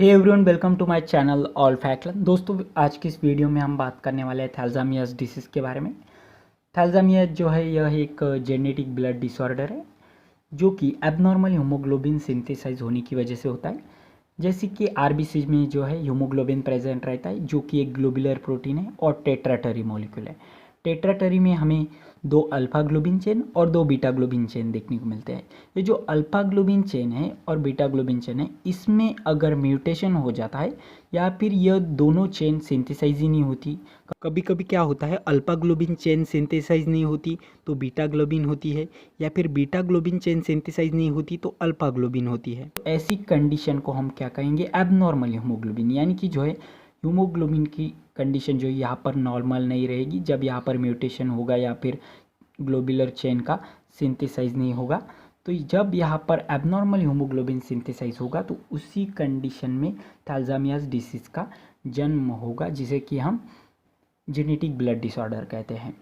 Hey everyone, welcome to my channel all fact learn. दोस्तों, आज की इस वीडियो में हम बात करने वाले हैं थैलेसेमियास डिसीज़ के बारे में। थैलेसेमिया जो है यह एक जेनेटिक ब्लड डिसऑर्डर है जो कि एबनॉर्मल हीमोग्लोबिन सिंथेसाइज होने की वजह से होता है। जैसे कि आरबीसी में जो है हीमोग्लोबिन प्रेजेंट रहता है जो कि एक ग्लोबुलर प्रोटीन है और टेट्राटरी मॉलिक्यूल है। टेट्राटरी में हमें 2 अल्फा ग्लोबिन चेन और 2 बीटा ग्लोबिन चेन देखने को मिलते हैं। ये जो अल्फा ग्लोबिन चेन है और बीटा ग्लोबिन चेन है, इसमें अगर म्यूटेशन हो जाता है या फिर यह दोनों चेन सिंथेसाइज ही नहीं होती। कभी कभी क्या होता है, अल्फा ग्लोबिन चेन सिंथेसाइज नहीं होती तो बीटा ग्लोबिन होती है, या फिर बीटा ग्लोबिन चेन सिंथेसाइज नहीं होती तो अल्फा ग्लोबिन होती है। ऐसी कंडीशन को हम क्या कहेंगे, एबनॉर्मल हीमोग्लोबिन, यानी कि जो है हीमोग्लोबिन की कंडीशन जो है यहाँ पर नॉर्मल नहीं रहेगी जब यहाँ पर म्यूटेशन होगा या फिर ग्लोबुलर चेन का सिंथेसाइज नहीं होगा। तो जब यहाँ पर एबनॉर्मल हीमोग्लोबिन सिंथेसाइज होगा तो उसी कंडीशन में थैलेसेमियास डिसीज़ का जन्म होगा, जिसे कि हम जेनेटिक ब्लड डिसऑर्डर कहते हैं।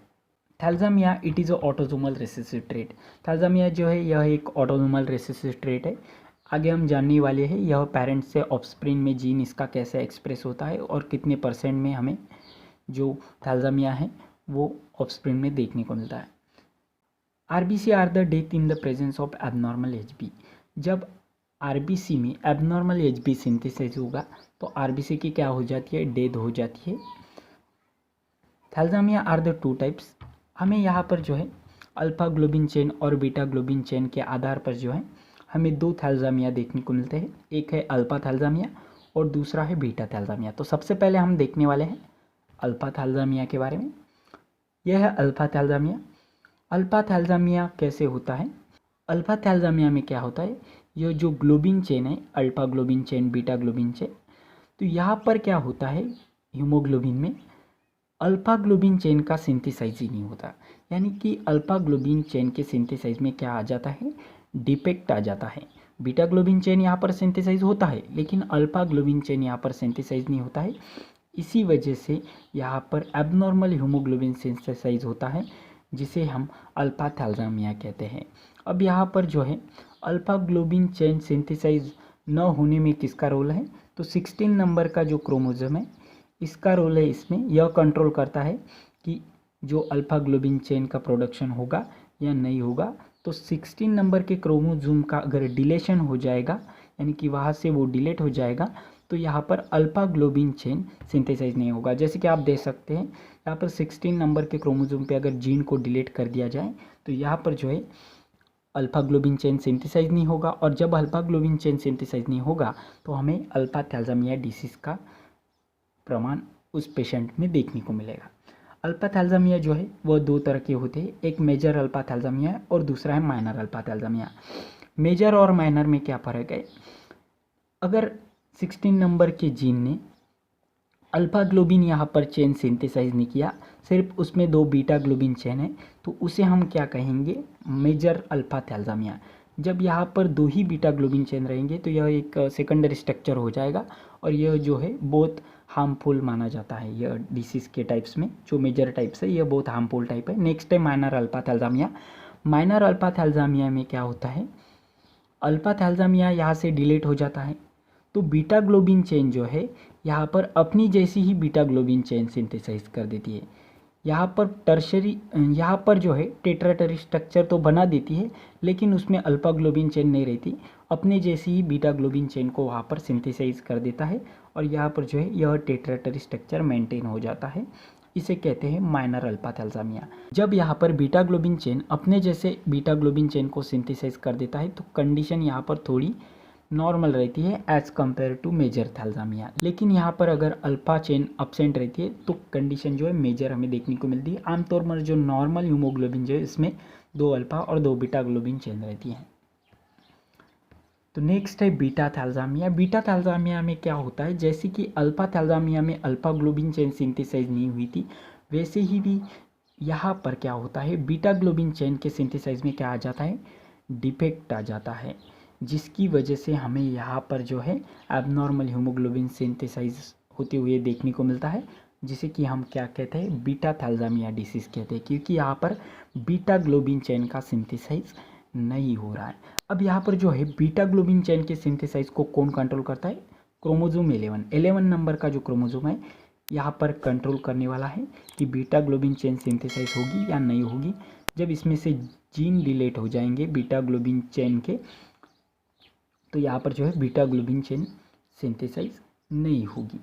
Thalassemia it is a autosomal recessive trait. Thalassemia जो है यह एक ऑटोसोमल रिसेसिव ट्रेट है। आगे हम जानने वाले हैं यह पेरेंट्स से ऑफस्प्रिंग में जीन इसका कैसे एक्सप्रेस होता है और कितने % में हमें जो थैलेसेमिया है वो ऑफस्प्रिंग में देखने को मिलता है। RBC are the death in the presence of abnormal Hb. जब आरबीसी में एबनॉर्मल एचबी सिंथेसाइज होगा तो आरबीसी की क्या हो जाती है, डेथ हो जाती है। Thalassemia are the 2 types. हमें यहाँ पर जो है अल्फा ग्लोबिन चेन और बीटा ग्लोबिन चेन के आधार पर जो है हमें 2 थैलेसेमिया देखने को मिलते हैं। एक है अल्फा थैलेसेमिया और दूसरा है बीटा थैलेसेमिया। तो सबसे पहले हम देखने वाले हैं अल्फा थैलेसेमिया के बारे में। यह है अल्फा थैलेसेमिया। अल्फा थैलेसेमिया कैसे होता है? अल्फा थैलेसेमिया में क्या होता है, यह जो ग्लोबिन चेन है, alpha globin chain, beta globin chain, तो यहाँ पर क्या होता है, हीमोग्लोबिन में अल्फा ग्लोबिन चेन का सिंथेसाइज ही नहीं होता। यानी कि अल्फा ग्लोबिन चेन के सिंथेसाइज में क्या आ जाता है, डिफेक्ट आ जाता है। बीटा ग्लोबिन चेन यहाँ पर सिंथेसाइज होता है लेकिन अल्फा ग्लोबिन चेन यहाँ पर सिंथेसाइज नहीं होता है। इसी वजह से यहाँ पर एबनॉर्मल हीमोग्लोबिन सिंथेसाइज होता है, जिसे हम अल्फा थैलेसेमिया कहते हैं। अब यहाँ पर जो है अल्फा ग्लोबिन चेन सिंथेसाइज न होने में किसका रोल है, तो 16 नंबर का जो क्रोमोसोम है इसका रोल है। इसमें यह कंट्रोल करता है कि जो अल्फा ग्लोबिन चेन का प्रोडक्शन होगा या नहीं होगा। तो 16 नंबर के क्रोमोसोम का अगर डिलेशन हो जाएगा, यानी कि वहाँ से वो डिलेट हो जाएगा, तो यहाँ पर अल्फा ग्लोबिन चेन सिंथेसाइज नहीं होगा। जैसे कि आप देख सकते हैं यहाँ पर 16 नंबर के क्रोमोसोम पे अगर जीन को डिलीट कर दिया जाए तो यहाँ पर जो है अल्फा ग्लोबिन चेन सिंथेसाइज नहीं होगा, और जब अल्फा ग्लोबिन चेन सिंथेसाइज नहीं होगा तो हमें अल्फा थैलेसेमिया डिसीज़ का प्रमाण उस पेशेंट में देखने को मिलेगा। अल्फा थैलेसेमिया जो है वह 2 तरह के होते हैं, एक मेजर अल्फा थैलेसेमिया है और दूसरा है माइनर अल्फा थैलेसेमिया। मेजर और माइनर में क्या फ़र्क है, अगर 16 नंबर के जीन ने अल्फा ग्लोबिन यहाँ पर चेन सिंथेसाइज नहीं किया, सिर्फ उसमें 2 बीटा ग्लोबिन चेन है, तो उसे हम क्या कहेंगे, मेजर अल्फा थैलेसेमिया। जब यहाँ पर 2 ही बीटा ग्लोबिन चेन रहेंगे तो यह एक सेकेंडरी स्ट्रक्चर हो जाएगा और यह जो है बहुत हार्मफुल माना जाता है। यह डिसीज़ के टाइप्स में जो मेजर टाइप्स है यह बहुत हार्मफुल टाइप है। नेक्स्ट है minor alpha thalassemia. Minor alpha thalassemia में क्या होता है, अल्फा थैलेसेमिया यहाँ से डिलीट हो जाता है तो बीटा ग्लोबिन चेन जो है यहाँ पर अपनी जैसी ही बीटा ग्लोबिन चेन सिंथेसाइज कर देती है। यहाँ पर टर्शरी, यहाँ पर जो है टेट्राटरी स्ट्रक्चर तो बना देती है लेकिन उसमें अल्फा ग्लोबिन चेन नहीं रहती, अपने जैसी ही बीटा ग्लोबिन चेन को वहाँ पर सिंथेसाइज कर देता है और यहाँ पर जो है यह टेट्राटरी स्ट्रक्चर मेंटेन हो जाता है। इसे कहते हैं माइनर अल्फा थैलेसेमिया। जब यहाँ पर बीटा ग्लोबिन चेन अपने जैसे बीटा ग्लोबिन चेन को सिंथेसाइज कर देता है तो कंडीशन यहाँ पर थोड़ी नॉर्मल रहती है as compare to major thalassemia. लेकिन यहाँ पर अगर अल्फा चेन अपसेंट रहती है तो कंडीशन जो है मेजर हमें देखने को मिलती है। आमतौर पर जो नॉर्मल हीमोग्लोबिन जो है इसमें 2 अल्फा और 2 बीटा ग्लोबिन चेन रहती हैं। तो नेक्स्ट है बीटा थैलेसेमिया। बीटा थैलेसेमिया में क्या होता है, जैसे कि अल्फा थैलेसेमिया में अल्फा ग्लोबिन चेन सिंथेसाइज नहीं हुई थी, वैसे ही भी यहाँ पर क्या होता है, बीटा ग्लोबिन चेन के सिंथेसाइज में क्या आ जाता है, डिफेक्ट आ जाता है, जिसकी वजह से हमें यहाँ पर जो है एबनॉर्मल हीमोग्लोबिन सिंथेसाइज होते हुए देखने को मिलता है, जिसे कि हम क्या कहते हैं, बीटा थैलेसेमिया डिसीज़ कहते हैं, क्योंकि यहाँ पर बीटा ग्लोबिन चेन का सिंथेसाइज नहीं हो रहा है। अब यहाँ पर जो है बीटा ग्लोबिन चेन के सिंथेसाइज को कौन कंट्रोल करता है, क्रोमोजोम 11 नंबर का जो क्रोमोजोम है यहाँ पर कंट्रोल करने वाला है कि बीटा ग्लोबिन चेन सिंथेसाइज होगी या नहीं होगी। जब इसमें से जीन डिलीट हो जाएंगे बीटा ग्लोबिन चेन के, तो यहाँ पर जो है बीटा ग्लोबिन चेन सिंथेसाइज नहीं होगी।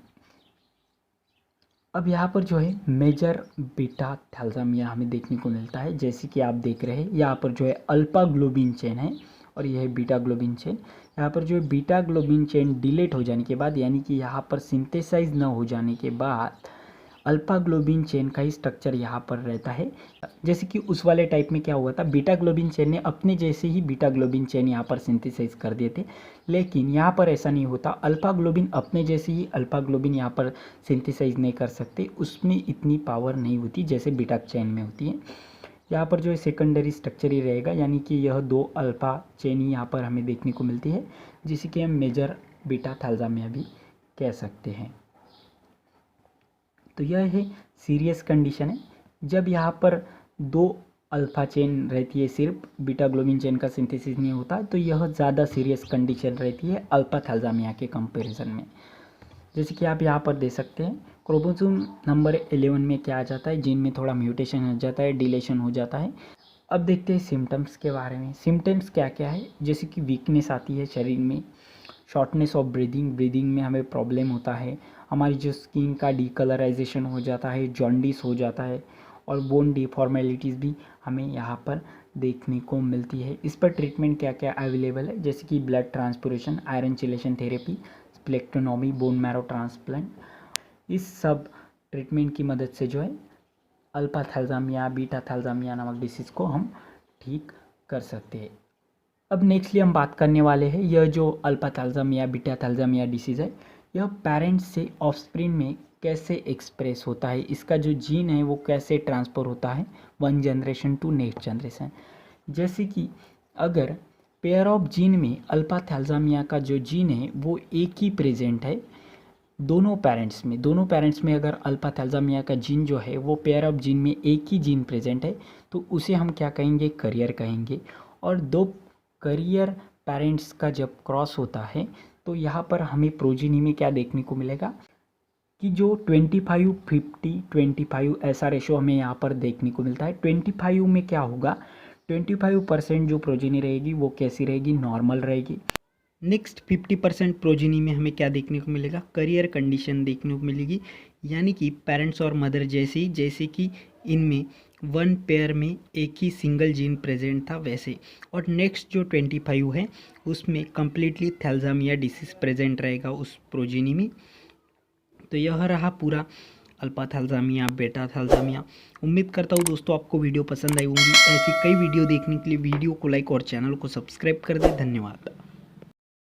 अब यहाँ पर जो है मेजर बीटा थैलेसीमिया हमें देखने को मिलता है, जैसे कि आप देख रहे हैं यहाँ पर जो है अल्फा ग्लोबिन चेन है और यह है बीटा ग्लोबिन चेन। यहाँ पर जो है बीटा ग्लोबिन चेन डिलीट हो जाने के बाद, यानी कि यहाँ पर सिंथेसाइज न हो जाने के बाद अल्फा ग्लोबिन चेन का ही स्ट्रक्चर यहाँ पर रहता है। जैसे कि उस वाले टाइप में क्या हुआ था, बीटा ग्लोबिन चेन ने अपने जैसे ही बीटा ग्लोबिन चेन यहाँ पर सिंथेसाइज कर दिए थे, लेकिन यहाँ पर ऐसा नहीं होता। अल्फा ग्लोबिन अपने जैसे ही अल्फा ग्लोबिन यहाँ पर सिंथेसाइज नहीं कर सकते, उसमें इतनी पावर नहीं होती जैसे बीटा चेन में होती है। यहाँ पर जो है सेकेंडरी स्ट्रक्चर ही रहेगा, यानी कि यह 2 अल्फा चेन ही यहाँ पर हमें देखने को मिलती है, जिसे कि हम मेजर बीटा थैलेसीमिया भी कह सकते हैं। तो यह है सीरियस कंडीशन है, जब यहाँ पर 2 अल्फा चेन रहती है, सिर्फ बीटा ग्लोबिन चेन का सिंथेसिस नहीं होता, तो यह ज़्यादा सीरियस कंडीशन रहती है अल्फा थैलेसीमिया के कंपैरिजन में। जैसे कि आप यहाँ पर देख सकते हैं क्रोमोसोम नंबर 11 में क्या आ जाता है, जीन में थोड़ा म्यूटेशन हो जाता है, डिलेशन हो जाता है। अब देखते हैं सिम्टम्स के बारे में। सिम्टम्स क्या क्या है, जैसे कि वीकनेस आती है शरीर में, शॉर्टनेस ऑफ ब्रीदिंग में हमें प्रॉब्लम होता है, हमारी जो स्किन का डिकलराइजेशन हो जाता है, जॉन्डिस हो जाता है, और बोन डिफॉर्मेलिटीज़ भी हमें यहाँ पर देखने को मिलती है। इस पर ट्रीटमेंट क्या क्या अवेलेबल है, जैसे कि blood transfusion, iron chelation therapy, splenectomy, bone marrow transplant. इस सब ट्रीटमेंट की मदद से जो है अल्फा थैलेसीमिया, बीटा थैलेसीमिया नामक डिसीज़ को हम ठीक कर सकते हैं। अब नेक्स्टली हम बात करने वाले हैं, यह जो alpha thalassemia, beta thalassemia disease है, यह पेरेंट्स से ऑफस्प्रिंग में कैसे एक्सप्रेस होता है, इसका जो जीन है वो कैसे ट्रांसफ़र होता है one generation to next generation. जैसे कि अगर पेयर ऑफ जीन में अल्फा थैलेसीमिया का जो जीन है वो एक ही प्रेजेंट है दोनों पेरेंट्स में अगर अल्फा थैलेसीमिया का जीन जो है वो पेयर ऑफ जीन में एक ही जीन प्रेजेंट है, तो उसे हम क्या कहेंगे, करियर कहेंगे। और 2 करियर पेरेंट्स का जब क्रॉस होता है तो यहाँ पर हमें प्रोजेनी में क्या देखने को मिलेगा कि जो 25-50-25 ऐसा रेशो हमें यहाँ पर देखने को मिलता है। 25 में क्या होगा, 25% जो प्रोजेनी रहेगी वो कैसी रहेगी, नॉर्मल रहेगी। नेक्स्ट 50% प्रोजेनी में हमें क्या देखने को मिलेगा, करियर कंडीशन देखने को मिलेगी, यानी कि पेरेंट्स और मदर जैसे कि इनमें 1 पेयर में एक ही सिंगल जीन प्रेजेंट था वैसे। और नेक्स्ट जो 25 है उसमें कम्प्लीटली थैलेसीमिया डिसीज़ प्रेजेंट रहेगा उस प्रोजेनी में। तो यह रहा पूरा अल्फा थैलेसीमिया, बीटा थैलेसीमिया। उम्मीद करता हूँ दोस्तों आपको वीडियो पसंद आई होगी। ऐसी कई वीडियो देखने के लिए वीडियो को लाइक और चैनल को सब्सक्राइब कर दें। धन्यवाद।